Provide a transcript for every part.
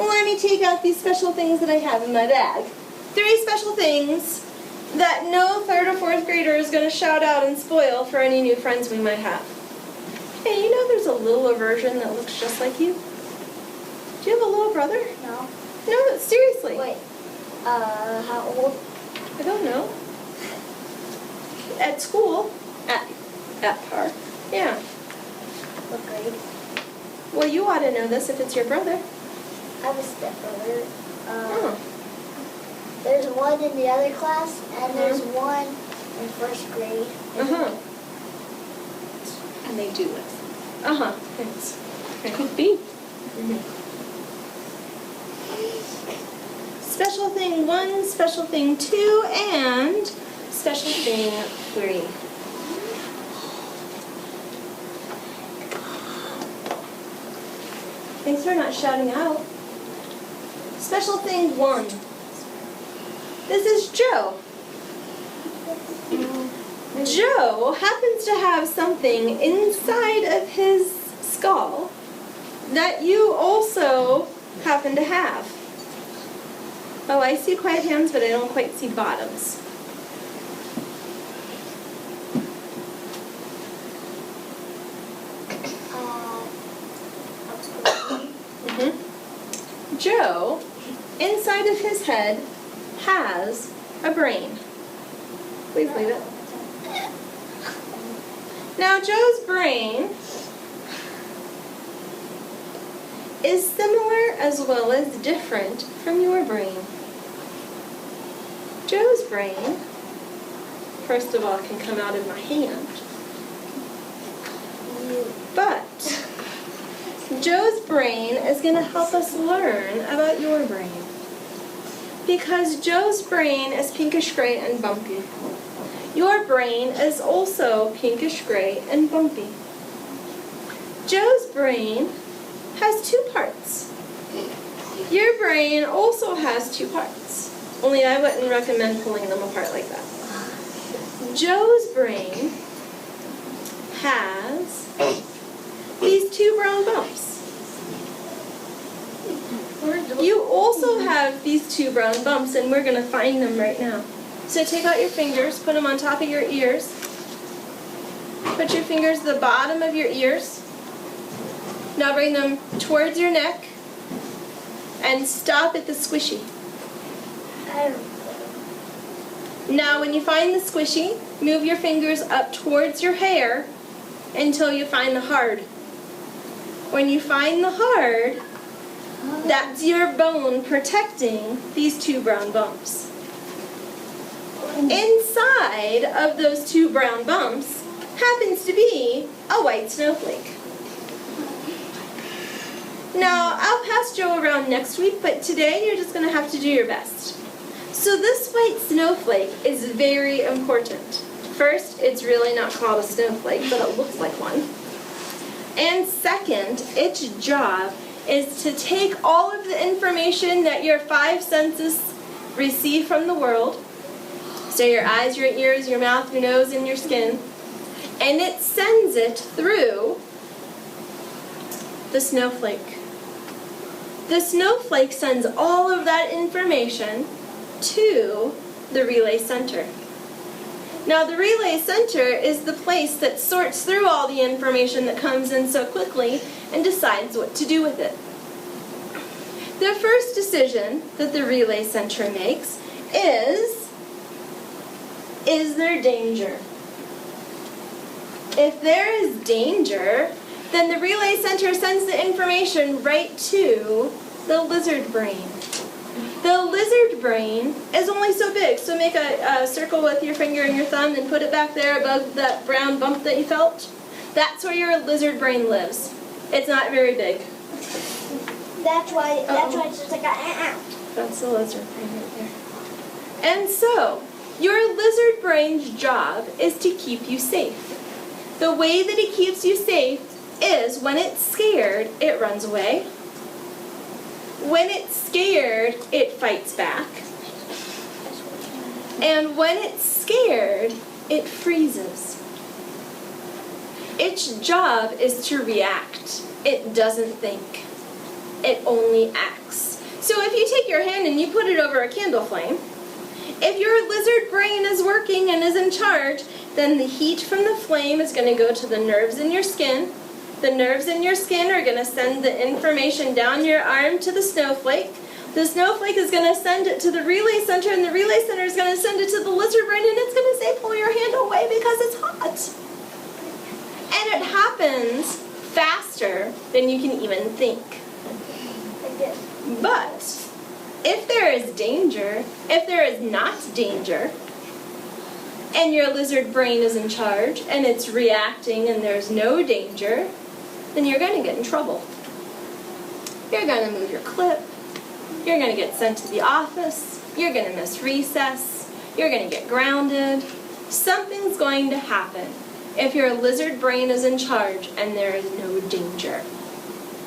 Well, let me take out these special things that I have in my bag. 3 special things that no 3rd or 4th grader is going to shout out and spoil for any new friends we might have. Hey, you know there's a littler version that looks just like you? Do you have a little brother? No. No, seriously. Wait. How old? I don't know. At school. At par. Yeah. What grade? Well, you ought to know this if it's your brother. I have a stepbrother. Oh. There's one in the other class, and there's one in 1st grade. Uh-huh. And they do live. Uh-huh. Thanks. Okay. Could be. Special thing 1, special thing 2, and special thing 3. Thanks for not shouting out. Special thing 1. This is Joe. Joe happens to have something inside of his skull that you also happen to have. Oh, I see quiet hands, but I don't quite see bottoms. Joe, inside of his head, has a brain. Please leave it. Now, Joe's brain is similar as well as different from your brain. Joe's brain, first of all, can come out of my hand. But Joe's brain is going to help us learn about your brain. Because Joe's brain is pinkish gray and bumpy. Your brain is also pinkish gray and bumpy. Joe's brain has 2 parts. Your brain also has 2 parts. Only I wouldn't recommend pulling them apart like that. Joe's brain has these 2 brown bumps. You also have these 2 brown bumps, and we're going to find them right now. So take out your fingers, put them on top of your ears. Put your fingers at the bottom of your ears. Now bring them towards your neck and stop at the squishy. Now when you find the squishy, move your fingers up towards your hair until you find the hard. When you find the hard, that's your bone protecting these 2 brown bumps. Inside of those 2 brown bumps happens to be a white snowflake. Now, I'll pass Joe around next week, but today you're just going to have to do your best. So this white snowflake is very important. First, it's really not called a snowflake, but it looks like one. And second, its job is to take all of the information that your 5 senses receive from the world, so your eyes, your ears, your mouth, your nose, and your skin, and it sends it through the snowflake. The snowflake sends all of that information to the relay center. Now the relay center is the place that sorts through all the information that comes in so quickly and decides what to do with it. The first decision that the relay center makes is there danger? If there is danger, then the relay center sends the information right to the lizard brain. The lizard brain is only so big, so make a circle with your finger and your thumb and put it back there above that brown bump that you felt. That's where your lizard brain lives. It's not very big. That's why it's just like a That's the lizard brain right there. And so, your lizard brain's job is to keep you safe. The way that it keeps you safe is when it's scared, it runs away. When it's scared, it fights back. And when it's scared, it freezes. Its job is to react. It doesn't think. It only acts. So if you take your hand and you put it over a candle flame, if your lizard brain is working and is in charge, then the heat from the flame is going to go to the nerves in your skin. The nerves in your skin are going to send the information down your arm to the snowflake. The snowflake is going to send it to the relay center, and the relay center is going to send it to the lizard brain, and it's going to say, pull your hand away because it's hot. And it happens faster than you can even think. But if there is danger, if there is not danger, and your lizard brain is in charge, and it's reacting and there's no danger, then you're going to get in trouble. You're going to move your clip. You're going to get sent to the office. You're going to miss recess. You're going to get grounded. Something's going to happen if your lizard brain is in charge and there is no danger.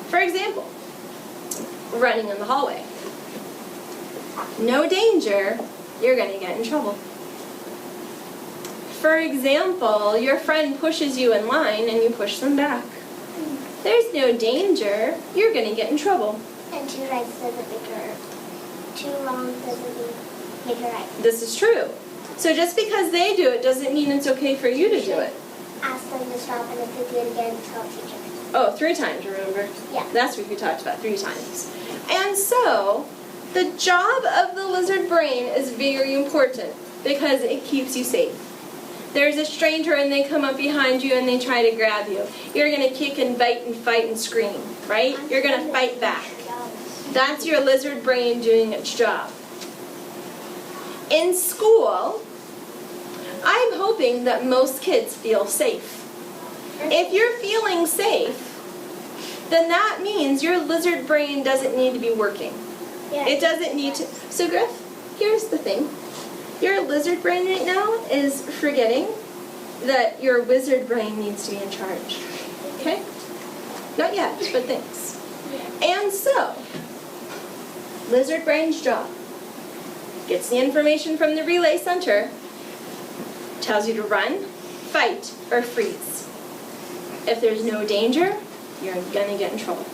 For example, running in the hallway. No danger, you're going to get in trouble. For example, your friend pushes you in line and you push them back. There's no danger, you're going to get in trouble. And 2 rights doesn't make a right. 2 wrongs doesn't make a right. This is true. So just because they do it doesn't mean it's okay for you to do it. Ask them to stop, and if they do it again, tell teacher. Oh, 3 times, remember? Yeah. That's what we talked about, 3 times. And so, the job of the lizard brain is very important because it keeps you safe. There's a stranger and they come up behind you and they try to grab you. You're going to kick and bite and fight and scream, right? You're going to fight back. That's your lizard brain doing its job. In school, I'm hoping that most kids feel safe. If you're feeling safe, then that means your lizard brain doesn't need to be working. Yeah. It doesn't need to. So Griff, here's the thing. Your lizard brain right now is forgetting that your wizard brain needs to be in charge. Okay? Not yet, but thanks. And so, lizard brain's job gets the information from the relay center, tells you to run, fight, or freeze. If there's no danger, you're going to get in trouble.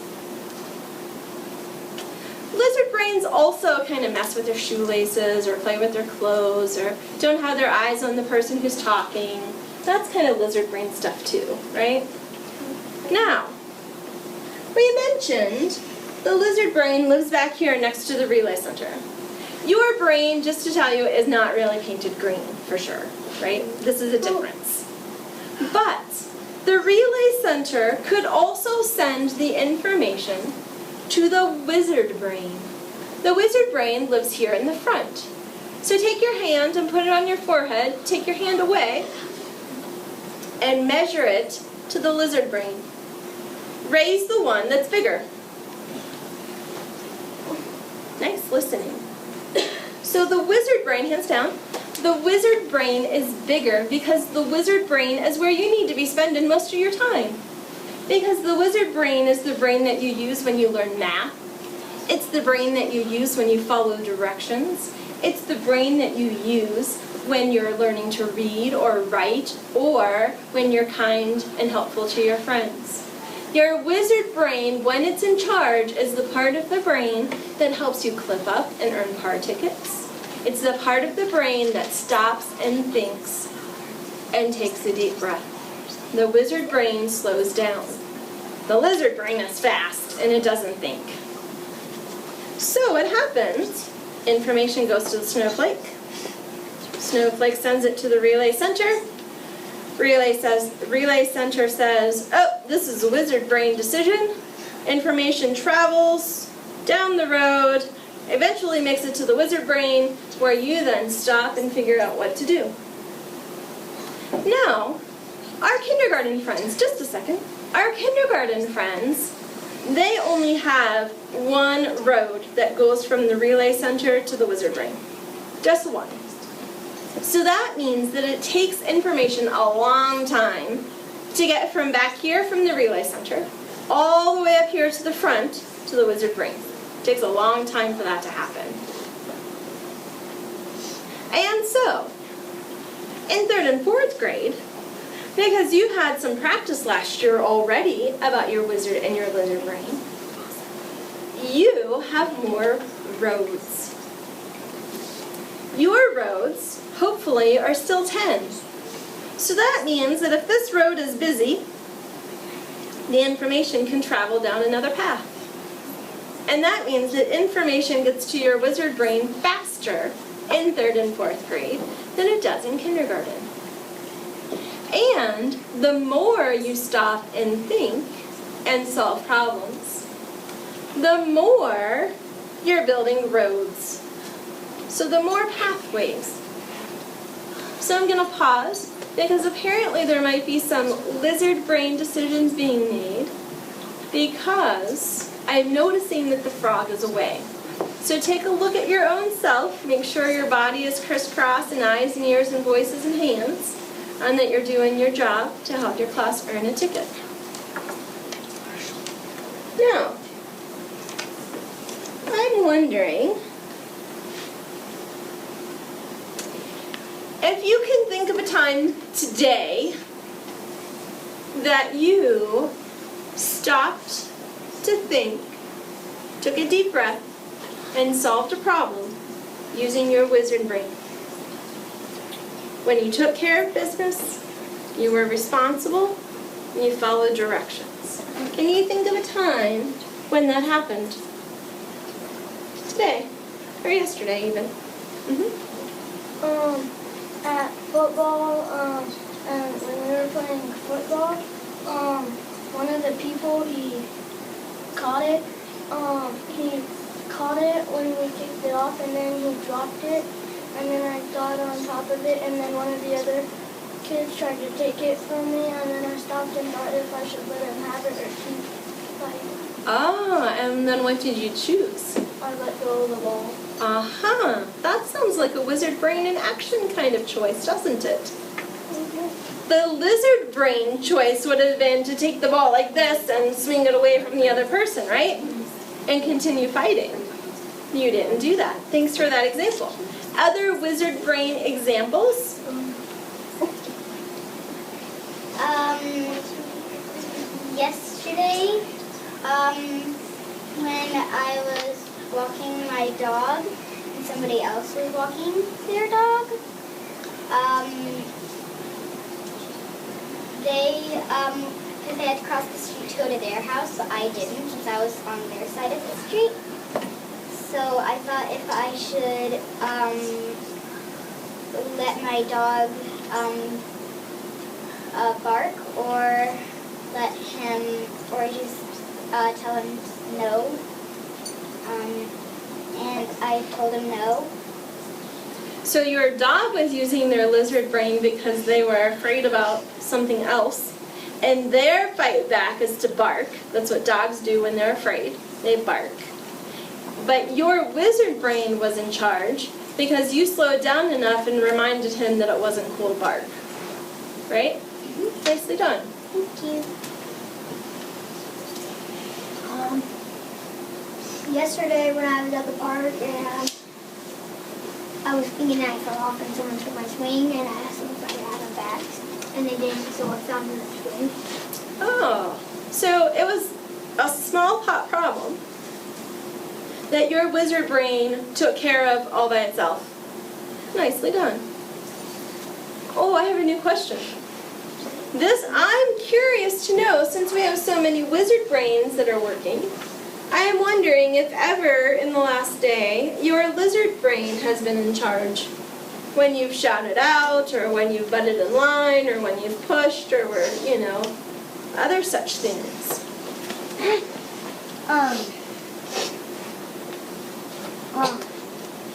Lizard brains also kind of mess with their shoelaces or play with their clothes or don't have their eyes on the person who's talking. That's kind of lizard brain stuff too, right? Now, we mentioned the lizard brain lives back here next to the relay center. Your brain, just to tell you, is not really painted green for sure, right? This is a difference. But the relay center could also send the information to the wizard brain. The wizard brain lives here in the front. So take your hand and put it on your forehead, take your hand away, and measure it to the lizard brain. Raise the one that's bigger. Nice listening. So the wizard brain, hands down, the wizard brain is bigger because the wizard brain is where you need to be spending most of your time. Because the wizard brain is the brain that you use when you learn math. It's the brain that you use when you follow directions. It's the brain that you use when you're learning to read or write or when you're kind and helpful to your friends. Your wizard brain, when it's in charge, is the part of the brain that helps you clip up and earn car tickets. It's the part of the brain that stops and thinks and takes a deep breath. The wizard brain slows down. The lizard brain is fast and it doesn't think. So what happens? Information goes to the snowflake. Snowflake sends it to the relay center. Relay center says, oh, this is a wizard brain decision. Information travels down the road, eventually makes it to the wizard brain, where you then stop and figure out what to do. Now, our kindergarten friends, just a second, our kindergarten friends, they only have one road that goes from the relay center to the wizard brain. Just one. So that means that it takes information a long time to get from back here from the relay center all the way up here to the front to the wizard brain. It takes a long time for that to happen. And so, in 3rd and 4th grade, because you had some practice last year already about your wizard and your lizard brain, you have more roads. Your roads, hopefully, are still 10. So that means that if this road is busy, the information can travel down another path. And that means that information gets to your wizard brain faster in 3rd and 4th grade than it does in kindergarten. And the more you stop and think and solve problems, the more you're building roads. So the more pathways. So I'm going to pause because apparently there might be some lizard brain decisions being made because I'm noticing that the frog is away. So take a look at your own self, make sure your body is crisscrossed in eyes and ears and voices and hands, and that you're doing your job to help your class earn a ticket. Now, I'm wondering if you can think of a time today that you stopped to think, took a deep breath, and solved a problem using your wizard brain. When you took care of business, you were responsible, and you followed directions. Can you think of a time when that happened? Today, or yesterday even. At football, when we were playing football, one of the people, he caught it. He caught it when we kicked it off, and then he dropped it, and then I got on top of it, and then one of the other kids tried to take it from me, and then I stopped and thought if I should let him have it or keep fighting. Ah, and then what did you choose? I let go of the ball. Uh-huh. That sounds like a wizard brain in action kind of choice, doesn't it? Mm-hmm. The lizard brain choice would have been to take the ball like this and swing it away from the other person, right? And continue fighting. You didn't do that. Thanks for that example. Other wizard brain examples? Yesterday, when I was walking my dog and somebody else was walking their dog, because they had to cross the street to go to their house, but I didn't since I was on their side of the street. So I thought if I should let my dog bark or let him, or just tell him no. And I told him no. So your dog was using their lizard brain because they were afraid about something else. And their fight back is to bark. That's what dogs do when they're afraid. They bark. But your wizard brain was in charge because you slowed down enough and reminded him that it wasn't cool to bark. Right? Mm-hmm. Nicely done. Thank you. Yesterday when I was at the park and I was thinking I fell off and someone took my swing and I asked them if I could have a bat and they didn't, so I found the swing. Oh, so it was a small pot problem that your wizard brain took care of all by itself. Nicely done. Oh, I have a new question. This I'm curious to know, since we have so many wizard brains that are working, I am wondering if ever in the last day your lizard brain has been in charge. When you've shouted out, or when you've butted in line, or when you've pushed, or were, other such things.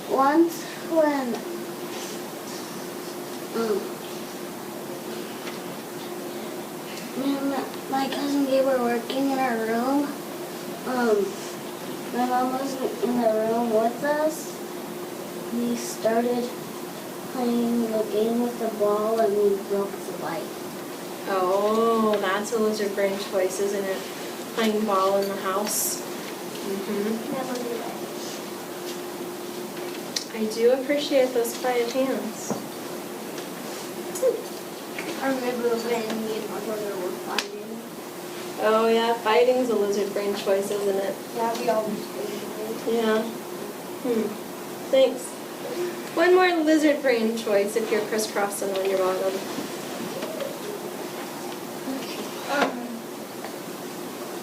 Once when me and my cousin Gabe were working in our room, my mom wasn't in the room with us. We started playing the game with the ball and we broke the light. Oh, that's a lizard brain choice, isn't it? Playing ball in the house. I do appreciate those quiet hands. I remember when me and my brother were fighting. Oh yeah, fighting's a lizard brain choice, isn't it? Yeah, we always do. Yeah. Thanks. One more lizard brain choice if you're crisscrossing on your bottom.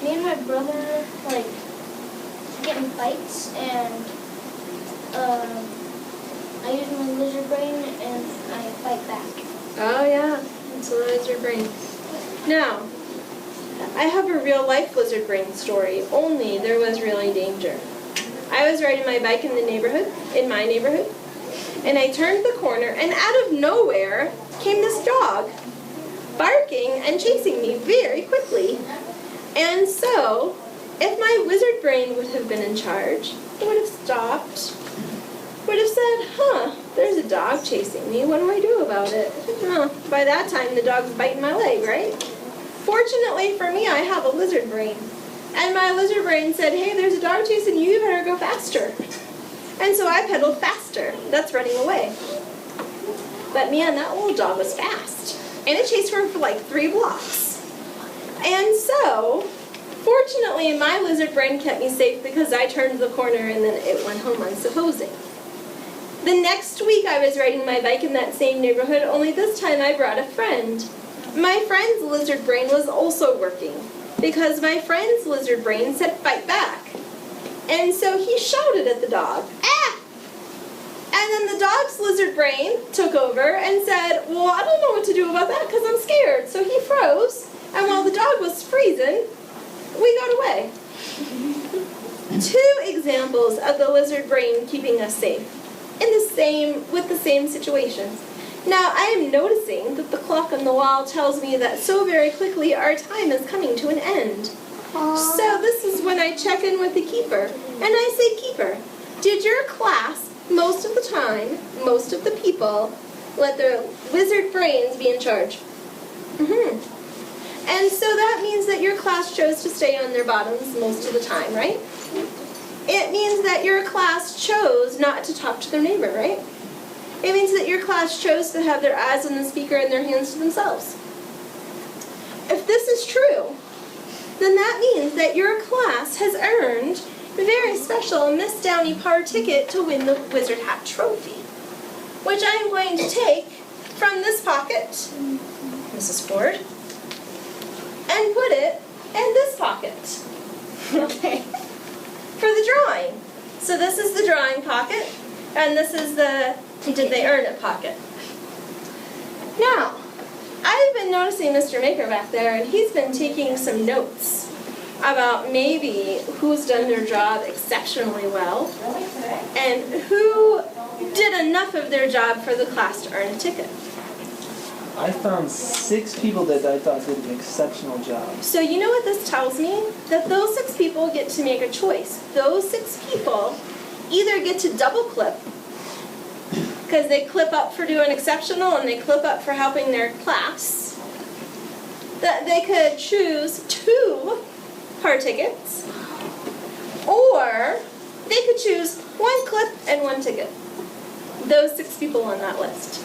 Me and my brother like get in fights, and I use my lizard brain and I fight back. Oh yeah, it's a lizard brain. Now, I have a real life lizard brain story, only there was really danger. I was riding my bike in my neighborhood, and I turned the corner, and out of nowhere came this dog, barking and chasing me very quickly. And so, if my lizard brain would have been in charge, it would have stopped, would have said, there's a dog chasing me, what do I do about it? By that time, the dog's biting my leg, right? Fortunately for me, I have a lizard brain. And my lizard brain said, hey, there's a dog chasing you, you better go faster. And so I pedaled faster. That's running away. But man, that little dog was fast. And it chased her for like 3 blocks. And so, fortunately, my lizard brain kept me safe because I turned the corner and then it went home unsupposing. The next week I was riding my bike in that same neighborhood, only this time I brought a friend. My friend's lizard brain was also working because my friend's lizard brain said fight back. And so he shouted at the dog, ah! And then the dog's lizard brain took over and said, well, I don't know what to do about that because I'm scared. So he froze, and while the dog was freezing, we got away. 2 examples of the lizard brain keeping us safe with the same situations. Now, I am noticing that the clock on the wall tells me that so very quickly our time is coming to an end. So this is when I check in with the keeper, and I say, keeper, did your class, most of the time, most of the people, let their lizard brains be in charge? And so that means that your class chose to stay on their bottoms most of the time, right? It means that your class chose not to talk to their neighbor, right? It means that your class chose to have their eyes on the speaker and their hands to themselves. If this is true, then that means that your class has earned a very special Miss Downey Parr ticket to win the Wizard Hat Trophy, which I am going to take from this pocket, Mrs. Ford, and put it in this pocket. Okay. For the drawing. So this is the drawing pocket, and this is the did they earn it pocket. Now, I've been noticing Mr. Maker back there, and he's been taking some notes about maybe who's done their job exceptionally well and who did enough of their job for the class to earn a ticket. I found 6 people that I thought did an exceptional job. So you know what this tells me? That those 6 people get to make a choice. Those 6 people either get to double clip, because they clip up for doing exceptional and they clip up for helping their class, that they could choose 2 Parr tickets, or they could choose 1 clip and 1 ticket. Those 6 people on that list.